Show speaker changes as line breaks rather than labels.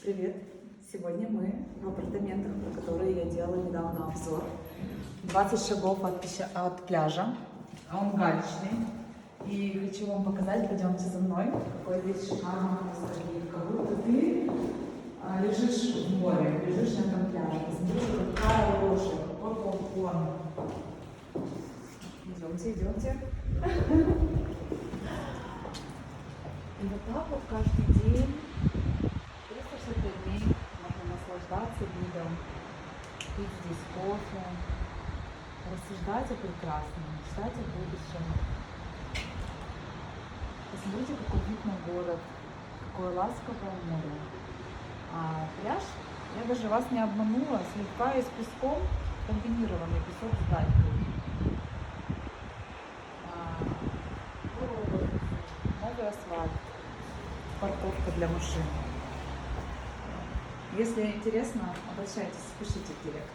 Привет! Сегодня мы в апартаментах, про которые я делала недавно обзор. 20 шагов от пляжа, а он галечный. И хочу вам показать, пойдемте за мной, какой здесь шикарный вид, как будто ты лежишь в море, лежишь на этом пляже. Посмотрите, какая роскошь, какой балкон. Идемте, идемте. И вот так вот каждый день, 365 дней можно наслаждаться видом, пить здесь кофе, рассуждать о прекрасном, мечтать о будущем. Посмотрите, какой вид на город, какое ласковое море. А пляж, я даже вас не обманула, слегка и с песком, комбинированный песок с галькой. Новый асфальт, парковка для машин. Если интересно, обращайтесь, пишите в директ.